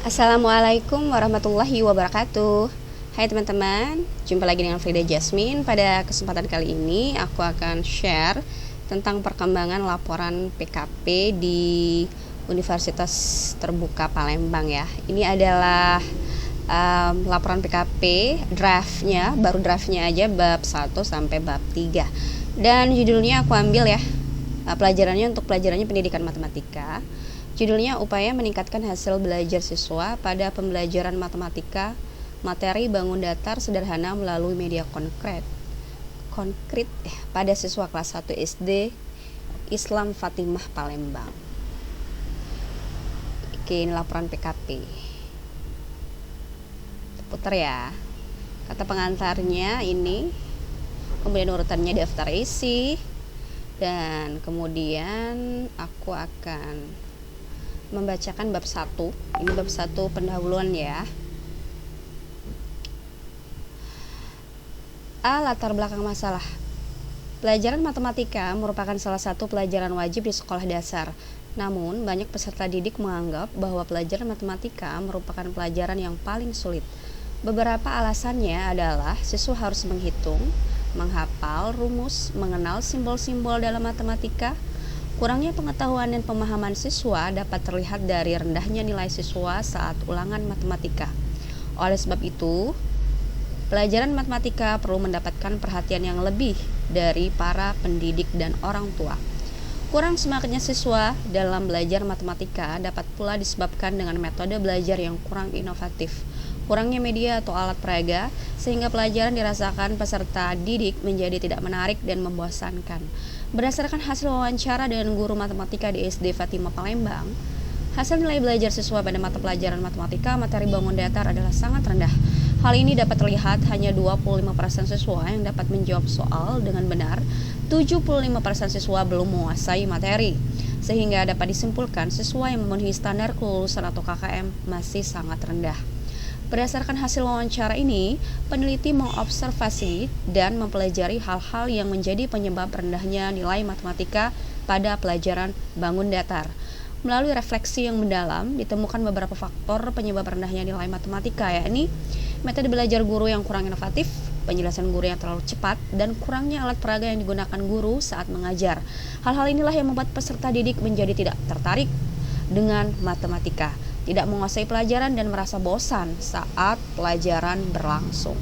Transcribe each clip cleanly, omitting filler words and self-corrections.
Assalamualaikum warahmatullahi wabarakatuh. Hai teman-teman, jumpa lagi dengan Frida Jasmine. Pada kesempatan kali ini aku akan share tentang perkembangan laporan PKP di Universitas Terbuka Palembang ya. Ini adalah laporan PKP draftnya, baru draftnya aja bab 1 sampai bab 3. Dan judulnya aku ambil ya, pelajarannya untuk pelajarannya pendidikan matematika. Judulnya upaya meningkatkan hasil belajar siswa pada pembelajaran matematika materi bangun datar sederhana melalui media konkret pada siswa kelas 1 SD Islam Fatimah Palembang. Oke, ini laporan PKP. Putar ya. Kata pengantarnya ini, kemudian urutannya daftar isi, dan kemudian aku akan membacakan bab 1. Ini bab 1 pendahuluan ya. Latar belakang masalah. Pelajaran matematika merupakan salah satu pelajaran wajib di sekolah dasar. Namun, banyak peserta didik menganggap bahwa pelajaran matematika merupakan pelajaran yang paling sulit. Beberapa alasannya adalah siswa harus menghitung, menghafal rumus, mengenal simbol-simbol dalam matematika. Kurangnya pengetahuan dan pemahaman siswa dapat terlihat dari rendahnya nilai siswa saat ulangan matematika. Oleh sebab itu, pelajaran matematika perlu mendapatkan perhatian yang lebih dari para pendidik dan orang tua. Kurang semangatnya siswa dalam belajar matematika dapat pula disebabkan dengan metode belajar yang kurang inovatif, kurangnya media atau alat peraga, sehingga pelajaran dirasakan peserta didik menjadi tidak menarik dan membosankan. Berdasarkan hasil wawancara dengan guru matematika di SD Fatimah Palembang, hasil nilai belajar siswa pada mata pelajaran matematika materi bangun datar adalah sangat rendah. Hal ini dapat terlihat hanya 25% siswa yang dapat menjawab soal dengan benar, 75% siswa belum menguasai materi, sehingga dapat disimpulkan siswa yang memenuhi standar kelulusan atau KKM masih sangat rendah. Berdasarkan hasil wawancara ini, peneliti mengobservasi dan mempelajari hal-hal yang menjadi penyebab rendahnya nilai matematika pada pelajaran bangun datar. Melalui refleksi yang mendalam, ditemukan beberapa faktor penyebab rendahnya nilai matematika, yakni metode belajar guru yang kurang inovatif, penjelasan guru yang terlalu cepat, dan kurangnya alat peraga yang digunakan guru saat mengajar. Hal-hal inilah yang membuat peserta didik menjadi tidak tertarik dengan matematika, tidak menguasai pelajaran, dan merasa bosan saat pelajaran berlangsung.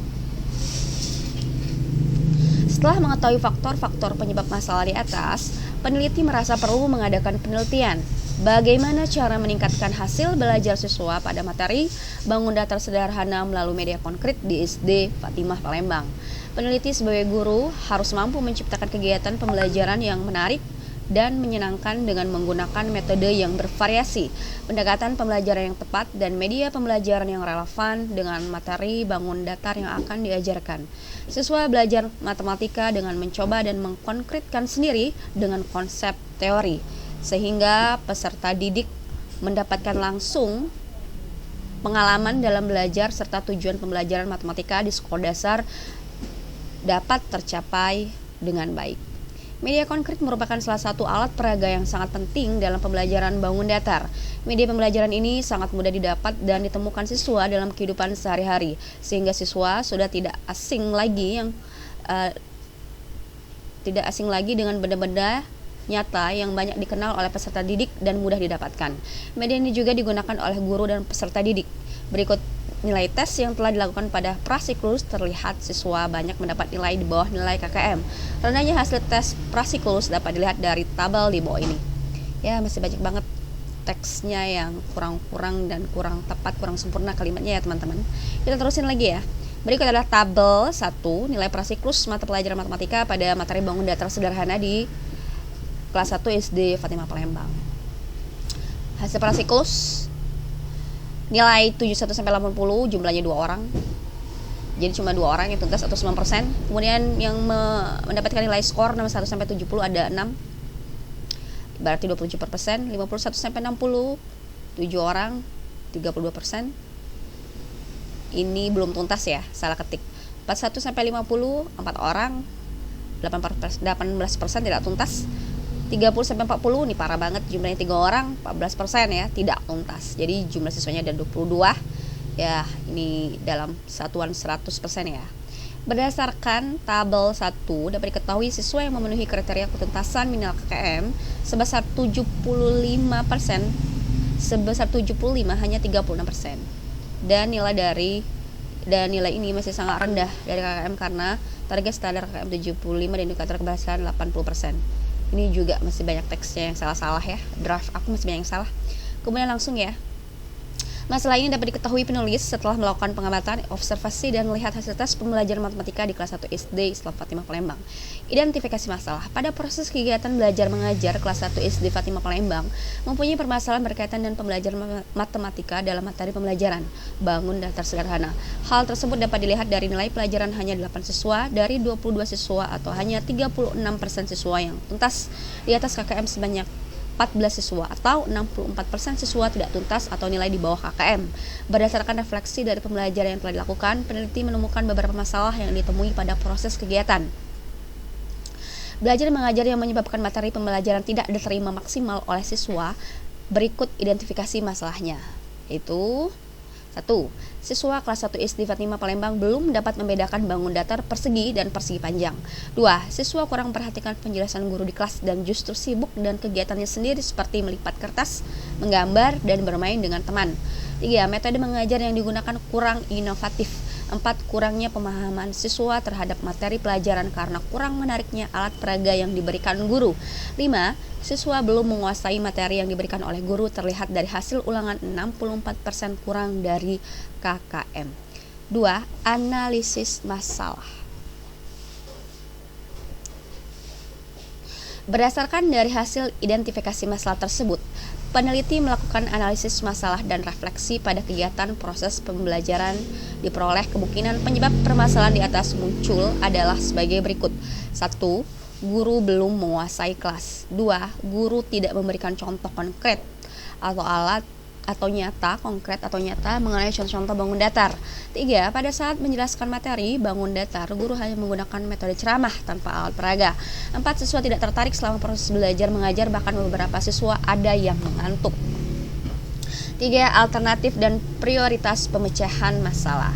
Setelah mengetahui faktor-faktor penyebab masalah di atas, peneliti merasa perlu mengadakan penelitian bagaimana cara meningkatkan hasil belajar siswa pada materi bangun datar sederhana melalui media konkret di SD Fatimah Palembang. Peneliti sebagai guru harus mampu menciptakan kegiatan pembelajaran yang menarik dan menyenangkan dengan menggunakan metode yang bervariasi, pendekatan pembelajaran yang tepat, dan media pembelajaran yang relevan dengan materi bangun datar yang akan diajarkan. Siswa belajar matematika dengan mencoba dan mengkonkretkan sendiri dengan konsep teori, sehingga peserta didik mendapatkan langsung pengalaman dalam belajar serta tujuan pembelajaran matematika di sekolah dasar dapat tercapai dengan baik. Media konkret merupakan salah satu alat peraga yang sangat penting dalam pembelajaran bangun datar. Media pembelajaran ini sangat mudah didapat dan ditemukan siswa dalam kehidupan sehari-hari, sehingga siswa sudah tidak asing lagi dengan benda-benda nyata yang banyak dikenal oleh peserta didik dan mudah didapatkan. Media ini juga digunakan oleh guru dan peserta didik. Berikut nilai tes yang telah dilakukan pada prasiklus. Terlihat siswa banyak mendapat nilai di bawah nilai KKM. Rendahnya hasil tes prasiklus dapat dilihat dari tabel di bawah ini. Ya, masih banyak banget teksnya yang kurang dan kurang tepat, kurang sempurna kalimatnya ya teman-teman. Kita terusin lagi ya. Berikut adalah tabel 1 nilai prasiklus mata pelajaran matematika pada materi bangun datar sederhana di kelas 1 SD Fatimah Palembang. Hasil prasiklus nilai 71 sampai 80, jumlahnya 2 orang. Jadi cuma 2 orang yang tuntas atau 9%. Kemudian yang mendapatkan nilai skor 61 sampai 70 ada 6. Berarti 27%. 51 sampai 60, 7 orang, 32%. Ini belum tuntas ya, salah ketik. 41 sampai 50, 4 orang, 18% tidak tuntas. 30-40 ini parah banget, jumlahnya 3 orang, 14% ya, tidak tuntas. Jadi jumlah siswanya ada 22. Ya, ini dalam satuan 100% ya. Berdasarkan tabel 1, dapat diketahui siswa yang memenuhi kriteria ketuntasan minimal KKM sebesar 75%, hanya 36%. Dan nilai ini masih sangat rendah dari KKM karena target standar KKM 75 dan indikator keberhasilan 80%. Ini juga masih banyak teksnya yang salah-salah ya. Draft aku masih banyak yang salah. Kemudian langsung ya. Masalah ini dapat diketahui penulis setelah melakukan pengamatan, observasi, dan melihat hasil tes pembelajaran matematika di kelas 1 SD Islam Fatimah Palembang. Identifikasi masalah. Pada proses kegiatan belajar mengajar kelas 1 SD Fatimah Palembang mempunyai permasalahan berkaitan dengan pembelajaran matematika dalam materi pembelajaran bangun datar sederhana. Hal tersebut dapat dilihat dari nilai pelajaran hanya 8 siswa dari 22 siswa atau hanya 36% siswa yang tuntas di atas KKM sebanyak 14 siswa atau 64% siswa tidak tuntas atau nilai di bawah KKM. Berdasarkan refleksi dari pembelajaran yang telah dilakukan, peneliti menemukan beberapa masalah yang ditemui pada proses kegiatan belajar mengajar yang menyebabkan materi pembelajaran tidak diterima maksimal oleh siswa. Berikut identifikasi masalahnya, yaitu 1. Siswa kelas 1 SD Fatimah Palembang belum dapat membedakan bangun datar persegi dan persegi panjang. 2. Siswa kurang perhatikan penjelasan guru di kelas dan justru sibuk dan kegiatannya sendiri seperti melipat kertas, menggambar, dan bermain dengan teman. 3. Metode mengajar yang digunakan kurang inovatif. 4. Kurangnya pemahaman siswa terhadap materi pelajaran karena kurang menariknya alat peraga yang diberikan guru. 5. Siswa belum menguasai materi yang diberikan oleh guru terlihat dari hasil ulangan 64% kurang dari KKM. 2. Analisis masalah. Berdasarkan dari hasil identifikasi masalah tersebut, peneliti melakukan analisis masalah dan refleksi pada kegiatan proses pembelajaran. Diperoleh kemungkinan penyebab permasalahan di atas muncul adalah sebagai berikut. 1. Guru belum menguasai kelas. 2. Guru tidak memberikan contoh konkret konkret atau nyata mengenai contoh-contoh bangun datar. 3. Pada saat menjelaskan materi bangun datar, guru hanya menggunakan metode ceramah tanpa alat peraga. 4. Siswa tidak tertarik selama proses belajar mengajar, bahkan beberapa siswa ada yang mengantuk. 3. Alternatif dan prioritas pemecahan masalah.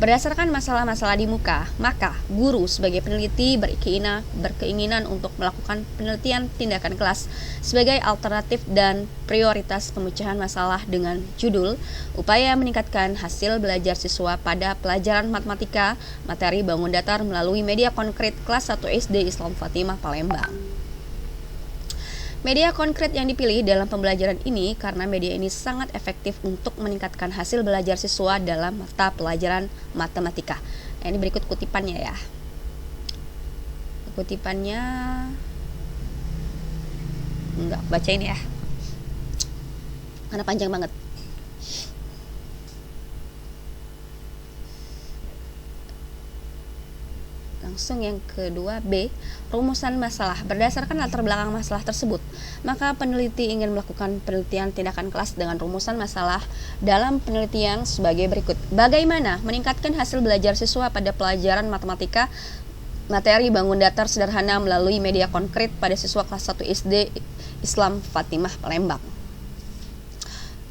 Berdasarkan masalah-masalah di muka, maka guru sebagai peneliti berkeinginan untuk melakukan penelitian tindakan kelas sebagai alternatif dan prioritas pemecahan masalah dengan judul Upaya Meningkatkan Hasil Belajar Siswa pada Pelajaran Matematika Materi Bangun Datar melalui Media Konkret kelas 1 SD Islam Fatimah Palembang. Media konkret yang dipilih dalam pembelajaran ini karena media ini sangat efektif untuk meningkatkan hasil belajar siswa dalam mata pelajaran matematika. Nah, ini berikut kutipannya ya. Kutipannya enggak bacain ya, karena panjang banget. Langsung yang kedua, B. Rumusan masalah. Berdasarkan latar belakang masalah tersebut, maka peneliti ingin melakukan penelitian tindakan kelas dengan rumusan masalah dalam penelitian sebagai berikut. Bagaimana meningkatkan hasil belajar siswa pada pelajaran matematika materi bangun datar sederhana melalui media konkret pada siswa kelas 1 SD Islam Fatimah Palembang.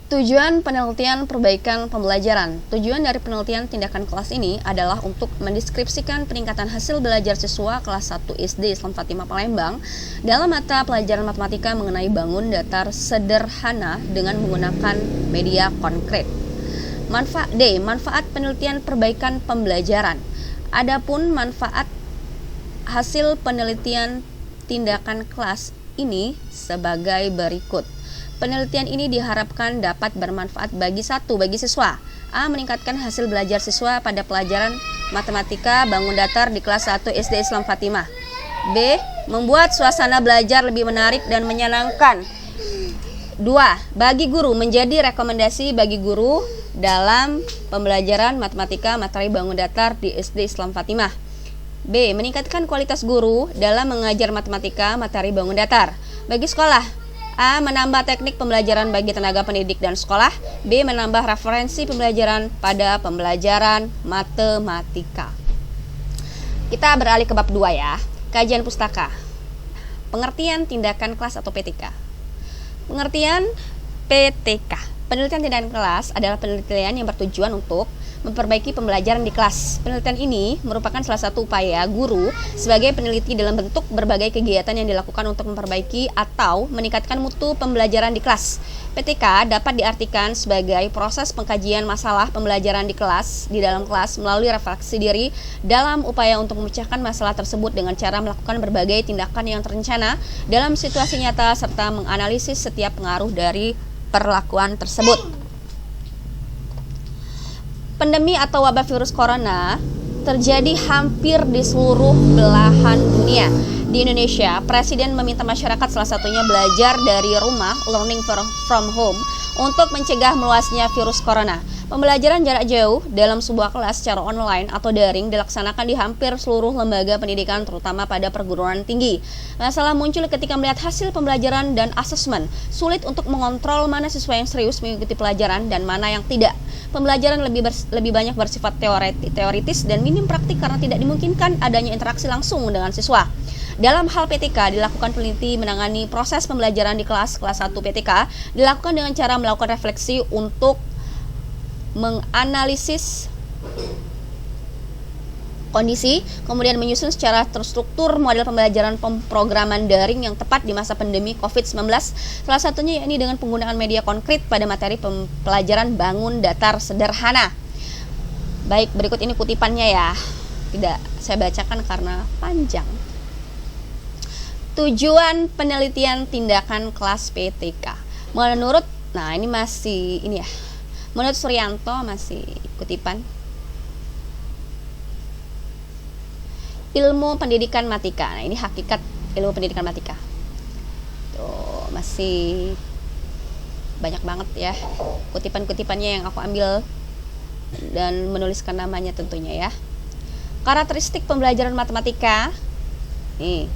Tujuan penelitian perbaikan pembelajaran. Tujuan dari penelitian tindakan kelas ini adalah untuk mendeskripsikan peningkatan hasil belajar siswa kelas 1 SD Islam Fatimah Palembang dalam mata pelajaran matematika mengenai bangun datar sederhana dengan menggunakan media konkret. Manfaat penelitian perbaikan pembelajaran. Adapun manfaat hasil penelitian tindakan kelas ini sebagai berikut. Penelitian ini diharapkan dapat bermanfaat bagi siswa. A. Meningkatkan hasil belajar siswa pada pelajaran matematika bangun datar di kelas 1 SD Islam Fatimah. B. Membuat suasana belajar lebih menarik dan menyenangkan. 2. Bagi guru, menjadi rekomendasi bagi guru dalam pembelajaran matematika materi bangun datar di SD Islam Fatimah. B. Meningkatkan kualitas guru dalam mengajar matematika materi bangun datar. Bagi sekolah, A. Menambah teknik pembelajaran bagi tenaga pendidik dan sekolah. B. Menambah referensi pembelajaran pada pembelajaran matematika. Kita beralih ke bab 2 ya. Kajian pustaka. Pengertian tindakan kelas atau PTK. Pengertian PTK. Penelitian tindakan kelas adalah penelitian yang bertujuan untuk memperbaiki pembelajaran di kelas. Penelitian ini merupakan salah satu upaya guru sebagai peneliti dalam bentuk berbagai kegiatan yang dilakukan untuk memperbaiki atau meningkatkan mutu pembelajaran di kelas. PTK dapat diartikan sebagai proses pengkajian masalah pembelajaran di dalam kelas melalui refleksi diri dalam upaya untuk memecahkan masalah tersebut dengan cara melakukan berbagai tindakan yang terencana dalam situasi nyata serta menganalisis setiap pengaruh dari perlakuan tersebut. Pandemi atau wabah virus corona terjadi hampir di seluruh belahan dunia. Di Indonesia, Presiden meminta masyarakat salah satunya belajar dari rumah, learning from home, untuk mencegah meluasnya virus corona. Pembelajaran jarak jauh dalam sebuah kelas secara online atau daring dilaksanakan di hampir seluruh lembaga pendidikan, terutama pada perguruan tinggi. Masalah muncul ketika melihat hasil pembelajaran dan asesmen. Sulit untuk mengontrol mana siswa yang serius mengikuti pelajaran dan mana yang tidak. Pembelajaran lebih banyak bersifat teoritis dan minim praktik karena tidak dimungkinkan adanya interaksi langsung dengan siswa. Dalam hal PTK, dilakukan peneliti menangani proses pembelajaran di kelas 1 PTK, dilakukan dengan cara melakukan refleksi untuk menganalisis kondisi, kemudian menyusun secara terstruktur model pembelajaran pemrograman daring yang tepat di masa pandemi COVID-19, salah satunya yakni dengan penggunaan media konkret pada materi pelajaran bangun datar sederhana. Baik, berikut ini kutipannya ya. Tidak saya bacakan karena panjang. Tujuan penelitian tindakan kelas PTK. Menurut Suryanto masih kutipan. Ilmu pendidikan matika. Nah, ini hakikat ilmu pendidikan matika. Tuh, masih banyak banget ya kutipan-kutipannya yang aku ambil dan menuliskan namanya tentunya ya. Karakteristik pembelajaran matematika. Nih.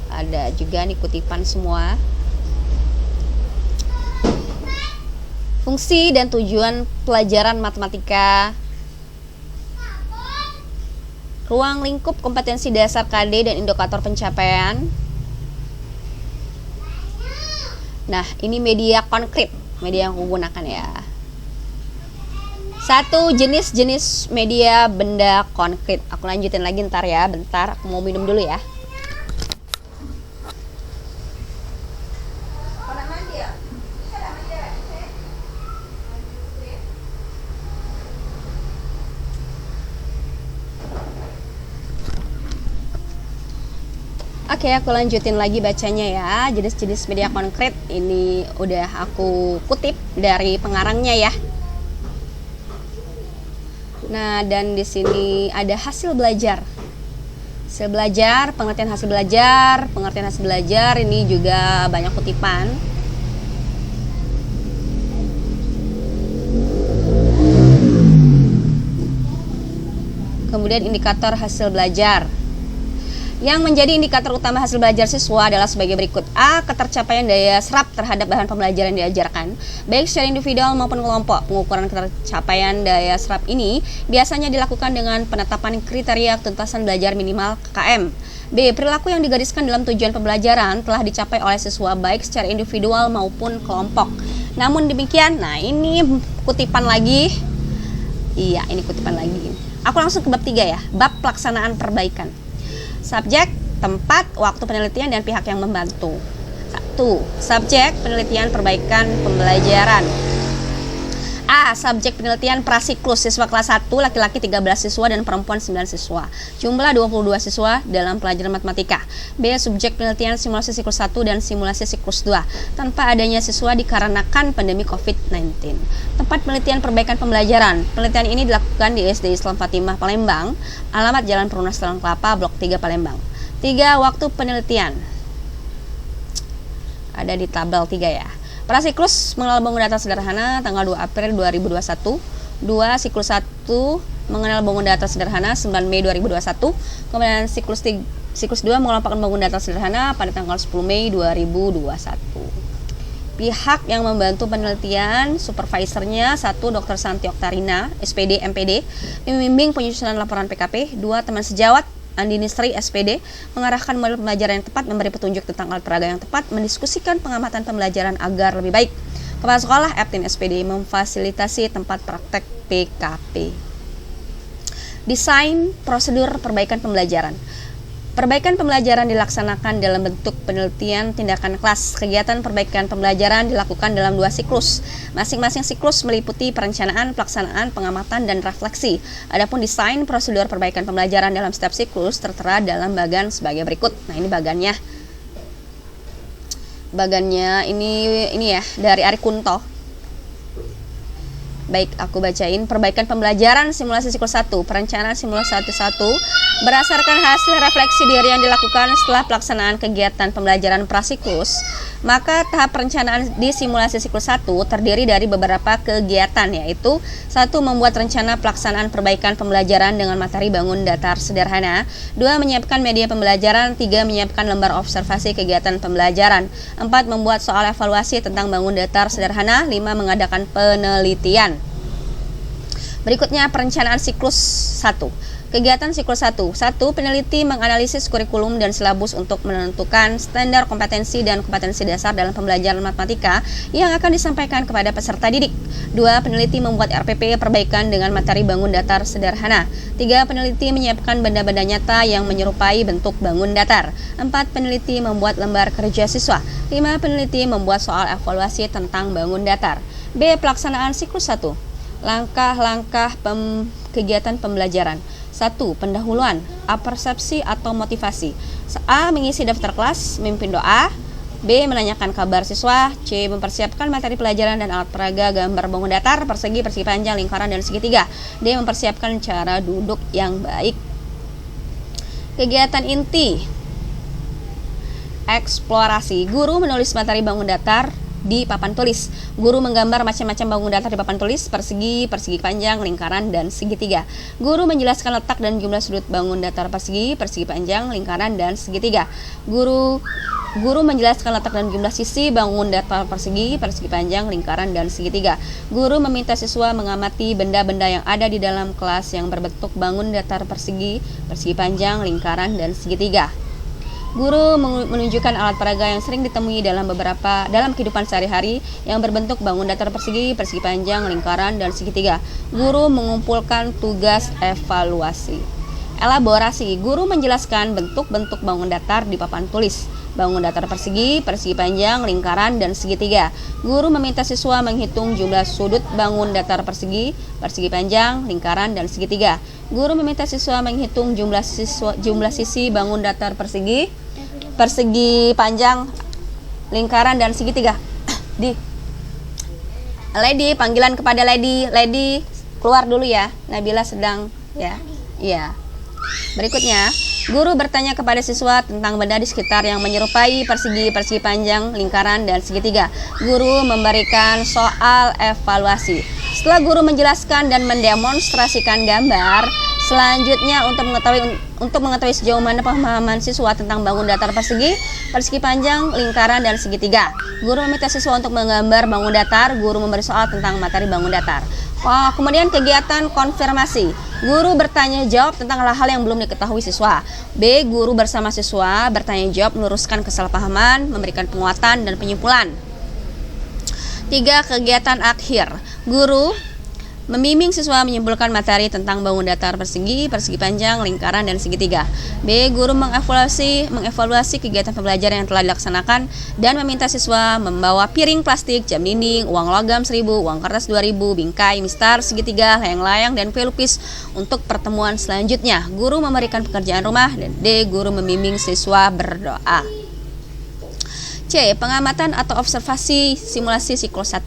Ada juga nih kutipan semua. Fungsi dan tujuan pelajaran matematika. Ruang lingkup kompetensi dasar KD dan indikator pencapaian. Nah, ini media konkret, media yang aku gunakan ya. 1. Jenis-jenis media benda konkret. Aku lanjutin lagi ntar ya, bentar aku mau minum dulu ya. Oke, aku lanjutin lagi bacanya ya. Jenis-jenis media konkret ini udah aku kutip dari pengarangnya ya. Nah, dan di sini ada hasil belajar. Pengertian hasil belajar ini juga banyak kutipan. Kemudian indikator hasil belajar. Yang menjadi indikator utama hasil belajar siswa adalah sebagai berikut. A. Ketercapaian daya serap terhadap bahan pembelajaran yang diajarkan, baik secara individual maupun kelompok. Pengukuran ketercapaian daya serap ini biasanya dilakukan dengan penetapan kriteria tuntasan belajar minimal KKM. B. Perilaku yang digariskan dalam tujuan pembelajaran telah dicapai oleh siswa baik secara individual maupun kelompok. Namun demikian, nah ini kutipan lagi. Iya, ini kutipan lagi. Aku langsung ke bab 3 ya. Bab pelaksanaan perbaikan. Subjek, tempat, waktu penelitian, dan pihak yang membantu. 1. Subjek penelitian perbaikan pembelajaran. A. Subjek penelitian prasiklus, siswa kelas 1, laki-laki 13 siswa dan perempuan 9 siswa. Jumlah 22 siswa dalam pelajaran matematika. B. Subjek penelitian simulasi siklus 1 dan simulasi siklus 2, tanpa adanya siswa dikarenakan pandemi COVID-19. Tempat penelitian perbaikan pembelajaran. Penelitian ini dilakukan di SD Islam Fatimah Palembang, alamat Jalan Perumnas Talang Kelapa, Blok 3 Palembang. 3. Waktu penelitian. Ada di tabel 3 ya. Prasiklus mengenal bangun datar sederhana tanggal 2 April 2021. 2. Siklus 1 mengenal bangun datar sederhana 9 Mei 2021. Kemudian siklus 2 mengelompokkan bangun datar sederhana pada tanggal 10 Mei 2021. Pihak yang membantu penelitian, supervisornya 1. Dr. Santi Oktarina, SPD, MPD, pembimbing penyusunan laporan PKP. 2. Teman sejawat Andini Sri SPD, mengarahkan model pembelajaran yang tepat, memberi petunjuk tentang alat peraga yang tepat, mendiskusikan pengamatan pembelajaran agar lebih baik. Kepala Sekolah Eptin SPD memfasilitasi tempat praktek PKP. Desain prosedur perbaikan pembelajaran. Perbaikan pembelajaran dilaksanakan dalam bentuk penelitian tindakan kelas. Kegiatan perbaikan pembelajaran dilakukan dalam 2 siklus. Masing-masing siklus meliputi perencanaan, pelaksanaan, pengamatan, dan refleksi. Adapun desain prosedur perbaikan pembelajaran dalam setiap siklus tertera dalam bagan sebagai berikut. Nah, ini bagannya. Bagannya ini ya dari Ari Kunto. Baik, aku bacain. Perbaikan pembelajaran simulasi siklus 1. Perencanaan simulasi 1 berdasarkan hasil refleksi diri yang dilakukan setelah pelaksanaan kegiatan pembelajaran prasiklus, maka tahap perencanaan di simulasi siklus 1 terdiri dari beberapa kegiatan, yaitu 1. Membuat rencana pelaksanaan perbaikan pembelajaran dengan materi bangun datar sederhana. 2. Menyiapkan media pembelajaran. 3. Menyiapkan lembar observasi kegiatan pembelajaran. 4. Membuat soal evaluasi tentang bangun datar sederhana. 5. Mengadakan penelitian. Berikutnya perencanaan siklus 1. Kegiatan siklus 1. 1. Peneliti menganalisis kurikulum dan silabus untuk menentukan standar kompetensi dan kompetensi dasar dalam pembelajaran matematika yang akan disampaikan kepada peserta didik. 2. Peneliti membuat RPP perbaikan dengan materi bangun datar sederhana. 3. Peneliti menyiapkan benda-benda nyata yang menyerupai bentuk bangun datar. 4. Peneliti membuat lembar kerja siswa. 5. Peneliti membuat soal evaluasi tentang bangun datar. B. Pelaksanaan siklus 1. Langkah-langkah kegiatan pembelajaran. 1. Pendahuluan, A. Persepsi atau motivasi. A. Mengisi daftar kelas, memimpin doa. B. Menanyakan kabar siswa. C. Mempersiapkan materi pelajaran dan alat peraga gambar bangun datar, persegi, persegi panjang, lingkaran, dan segitiga. D. Mempersiapkan cara duduk yang baik. Kegiatan inti. Eksplorasi. Guru menulis materi bangun datar di papan tulis. Guru menggambar macam-macam bangun datar di papan tulis, persegi, persegi panjang, lingkaran, dan segitiga. Guru menjelaskan letak dan jumlah sudut bangun datar persegi, persegi panjang, lingkaran, dan segitiga. Guru menjelaskan letak dan jumlah sisi bangun datar persegi, persegi panjang, lingkaran, dan segitiga. Guru meminta siswa mengamati benda-benda yang ada di dalam kelas yang berbentuk bangun datar persegi, persegi panjang, lingkaran, dan segitiga. Guru menunjukkan alat peraga yang sering ditemui dalam kehidupan sehari-hari yang berbentuk bangun datar persegi, persegi panjang, lingkaran, dan segitiga. Guru mengumpulkan tugas evaluasi. Elaborasi. Guru menjelaskan bentuk-bentuk bangun datar di papan tulis. Bangun datar persegi, persegi panjang, lingkaran, dan segitiga. Guru meminta siswa menghitung jumlah sudut bangun datar persegi, persegi panjang, lingkaran, dan segitiga. Guru meminta siswa menghitung jumlah sisi bangun datar persegi, persegi panjang, lingkaran, dan segitiga. Lady, panggilan kepada Lady. Lady, keluar dulu ya. Nabila sedang ya. Iya. Berikutnya, guru bertanya kepada siswa tentang benda di sekitar yang menyerupai persegi, persegi panjang, lingkaran, dan segitiga. Guru memberikan soal evaluasi. Setelah guru menjelaskan dan mendemonstrasikan gambar, selanjutnya untuk mengetahui sejauh mana pemahaman siswa tentang bangun datar persegi, persegi panjang, lingkaran, dan segitiga. Guru meminta siswa untuk menggambar bangun datar. Guru memberi soal tentang materi bangun datar. Kemudian kegiatan konfirmasi. Guru bertanya jawab tentang hal-hal yang belum diketahui siswa. B. Guru bersama siswa bertanya jawab, meluruskan kesalahpahaman, memberikan penguatan dan penyimpulan. 3. Kegiatan akhir. Guru membimbing siswa menyimpulkan materi tentang bangun datar persegi, persegi panjang, lingkaran, dan segitiga. B. Guru mengevaluasi kegiatan pembelajaran yang telah dilaksanakan dan meminta siswa membawa piring plastik, jam dinding, uang logam 1.000, uang kertas 2.000, bingkai, mistar, segitiga, layang-layang, dan pelukis untuk pertemuan selanjutnya. Guru memberikan pekerjaan rumah. Dan D. Guru membimbing siswa berdoa. C. Pengamatan atau observasi simulasi siklus 1.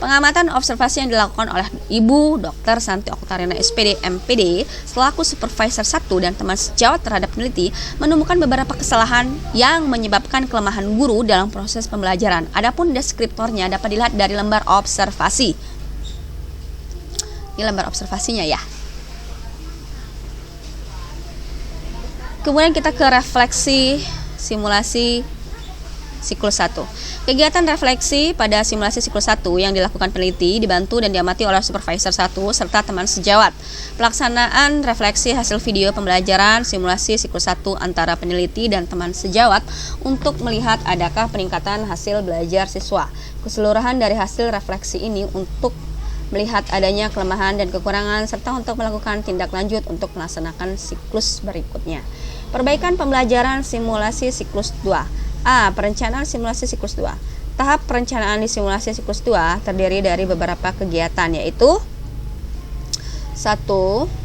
Pengamatan observasi yang dilakukan oleh Ibu Dr. Santi Oktarina SPD MPD selaku supervisor 1 dan teman sejawat terhadap peneliti menemukan beberapa kesalahan yang menyebabkan kelemahan guru dalam proses pembelajaran. Adapun deskriptornya dapat dilihat dari lembar observasi. Ini lembar observasinya ya. Kemudian kita ke refleksi simulasi siklus 1. Kegiatan refleksi pada simulasi siklus 1 yang dilakukan peneliti dibantu dan diamati oleh supervisor 1 serta teman sejawat. Pelaksanaan refleksi hasil video pembelajaran simulasi siklus 1 antara peneliti dan teman sejawat untuk melihat adakah peningkatan hasil belajar siswa. Keseluruhan dari hasil refleksi ini untuk melihat adanya kelemahan dan kekurangan serta untuk melakukan tindak lanjut untuk melaksanakan siklus berikutnya. Perbaikan pembelajaran simulasi siklus 2. A. Perencanaan simulasi siklus 2. Tahap perencanaan di simulasi siklus 2 terdiri dari beberapa kegiatan, yaitu 1.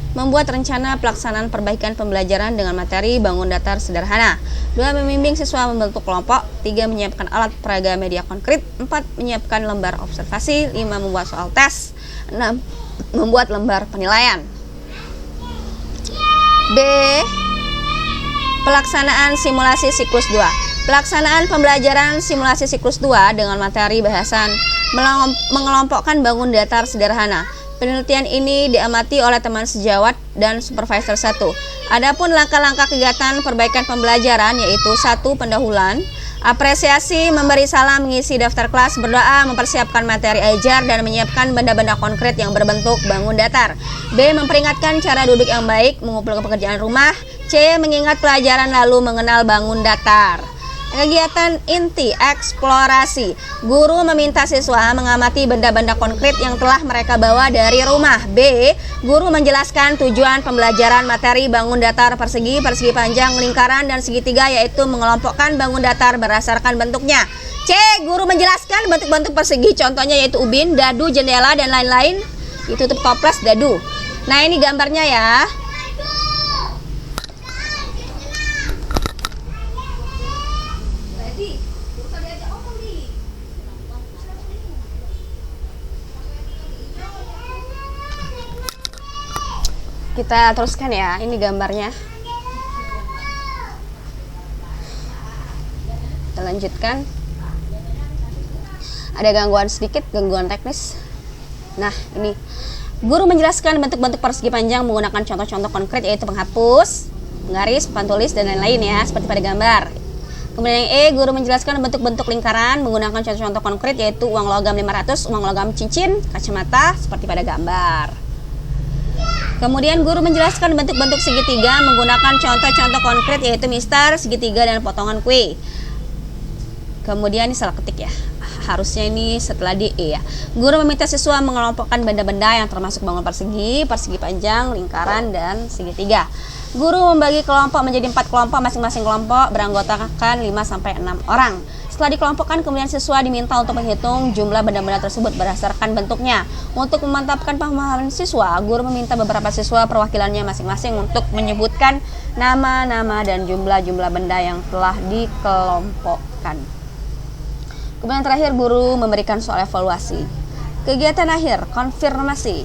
Membuat rencana pelaksanaan perbaikan pembelajaran dengan materi bangun datar sederhana. 2. Membimbing siswa membentuk kelompok. 3. Menyiapkan alat peraga media konkret. 4. Menyiapkan lembar observasi. 5. Membuat soal tes. 6. Membuat lembar penilaian. B. Pelaksanaan simulasi siklus 2. Pelaksanaan pembelajaran simulasi siklus 2 dengan materi bahasan mengelompokkan bangun datar sederhana. Penelitian ini diamati oleh teman sejawat dan supervisor 1. Adapun langkah-langkah kegiatan perbaikan pembelajaran yaitu 1. Pendahuluan, apresiasi, memberi salam, mengisi daftar kelas, berdoa, mempersiapkan materi ajar, dan menyiapkan benda-benda konkret yang berbentuk bangun datar. B. Memperingatkan cara duduk yang baik, mengumpulkan pekerjaan rumah. C. Mengingat pelajaran lalu mengenal bangun datar. Kegiatan inti eksplorasi. Guru meminta siswa mengamati benda-benda konkret yang telah mereka bawa dari rumah. B. Guru menjelaskan tujuan pembelajaran materi bangun datar persegi, persegi panjang, lingkaran, dan segitiga, yaitu mengelompokkan bangun datar berdasarkan bentuknya. C. Guru menjelaskan bentuk-bentuk persegi, contohnya yaitu ubin, dadu, jendela, dan lain-lain. Ditutup toples dadu. Nah, ini gambarnya ya. Kita teruskan ya, ini gambarnya. Kita lanjutkan. Ada gangguan sedikit, gangguan teknis. Nah, ini. Guru menjelaskan bentuk-bentuk persegi panjang menggunakan contoh-contoh konkret, yaitu penghapus, penggaris, papan tulis, dan lain-lain ya, seperti pada gambar. Kemudian yang E, guru menjelaskan bentuk-bentuk lingkaran menggunakan contoh-contoh konkret, yaitu uang logam 500, uang logam cincin, kacamata, seperti pada gambar. Kemudian guru menjelaskan bentuk-bentuk segitiga menggunakan contoh-contoh konkret, yaitu mistar, segitiga, dan potongan kue. Kemudian ini salah ketik ya, harusnya ini setelah di E ya. Guru meminta siswa mengelompokkan benda-benda yang termasuk bangun persegi, persegi panjang, lingkaran, dan segitiga. Guru membagi kelompok menjadi 4 kelompok, masing-masing kelompok beranggotakan 5-6 orang. Setelah dikelompokkan, kemudian siswa diminta untuk menghitung jumlah benda-benda tersebut berdasarkan bentuknya. Untuk memantapkan pemahaman siswa, guru meminta beberapa siswa perwakilannya masing-masing untuk menyebutkan nama-nama dan jumlah-jumlah benda yang telah dikelompokkan. Kemudian terakhir, guru memberikan soal evaluasi. Kegiatan akhir, konfirmasi.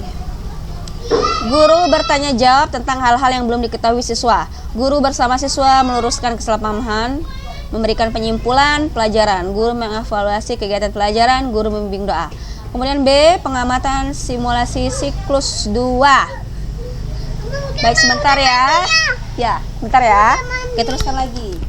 Guru bertanya jawab tentang hal-hal yang belum diketahui siswa. Guru bersama siswa meluruskan kesalahpahaman, memberikan penyimpulan pelajaran. Guru mengevaluasi kegiatan pelajaran, guru membimbing doa. Kemudian B, pengamatan simulasi siklus 2. Baik, sebentar ya. Ya, sebentar ya. Kita teruskan lagi.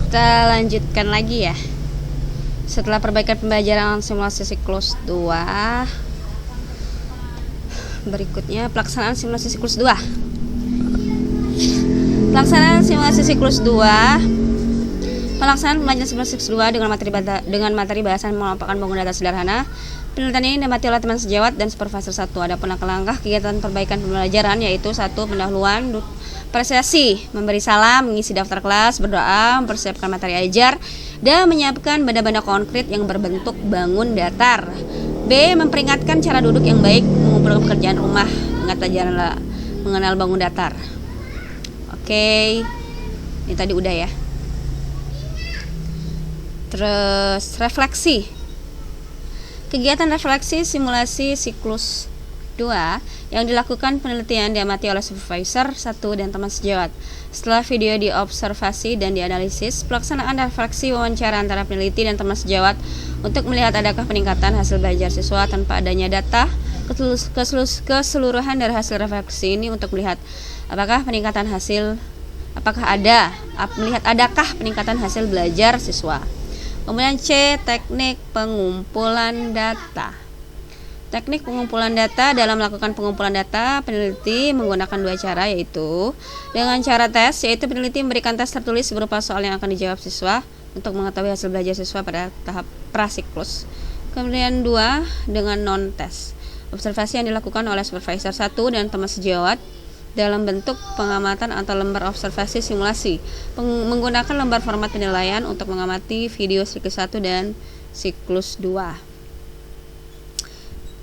Kita lanjutkan lagi ya. Setelah perbaikan pembelajaran simulasi siklus 2, berikutnya pelaksanaan simulasi siklus 2. Pelaksanaan simulasi siklus 2. Pelaksanaan pembelajaran simulasi siklus 2 dengan materi bahasan merupakan bangun data sederhana. Penelitian ini diamati oleh teman sejawat dan supervisor 1. Adapun langkah-langkah kegiatan perbaikan pembelajaran yaitu 1. Pendahuluan, apresiasi, memberi salam, mengisi daftar kelas, berdoa, mempersiapkan materi ajar, dan menyiapkan benda-benda konkret yang berbentuk bangun datar. B. Memperingatkan cara duduk yang baik, mengumpulkan pekerjaan rumah, mengenal bangun datar. Oke, ini tadi udah ya. Terus refleksi. Kegiatan refleksi simulasi siklus 2 yang dilakukan penelitian diamati oleh supervisor 1 dan teman sejawat. Setelah video diobservasi dan dianalisis, pelaksanaan refleksi wawancara antara peneliti dan teman sejawat untuk melihat adakah peningkatan hasil belajar siswa tanpa adanya data keseluruhan dari hasil refleksi ini untuk melihat adakah peningkatan hasil belajar siswa. Kemudian C. Teknik pengumpulan data. Teknik pengumpulan data. Dalam melakukan pengumpulan data, peneliti menggunakan 2 cara, yaitu dengan cara tes, yaitu peneliti memberikan tes tertulis berupa soal yang akan dijawab siswa untuk mengetahui hasil belajar siswa pada tahap prasiklus. Kemudian 2. Dengan non-tes, observasi yang dilakukan oleh supervisor 1 dan teman sejawat dalam bentuk pengamatan atau lembar observasi simulasi, menggunakan lembar format penilaian untuk mengamati video siklus 1 dan siklus 2.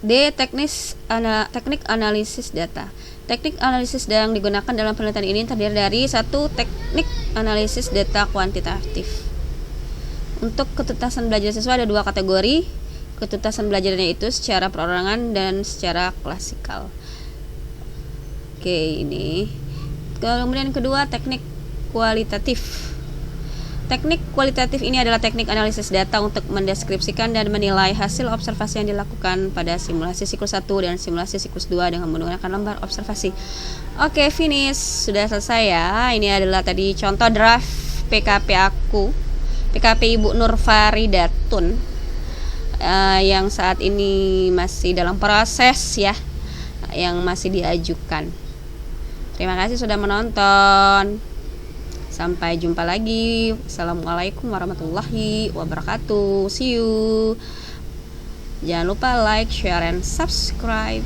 D. Teknik analisis data. Teknik analisis yang digunakan dalam penelitian ini terdiri dari 1. Teknik analisis data kuantitatif. Untuk ketuntasan belajar siswa ada 2 kategori. Ketuntasan belajarnya itu secara perorangan dan secara klasikal. Oke, ini. Kemudian kedua, teknik kualitatif. Teknik kualitatif ini adalah teknik analisis data untuk mendeskripsikan dan menilai hasil observasi yang dilakukan pada simulasi siklus 1 dan simulasi siklus 2 dengan menggunakan lembar observasi. Oke, finish. Sudah selesai ya. Ini adalah tadi contoh draft PKP aku. PKP Ibu Nur Faridatun yang saat ini masih dalam proses ya, yang masih diajukan. Terima kasih sudah menonton. Sampai jumpa lagi. Assalamualaikum warahmatullahi wabarakatuh. See you. Jangan lupa like, share, and subscribe.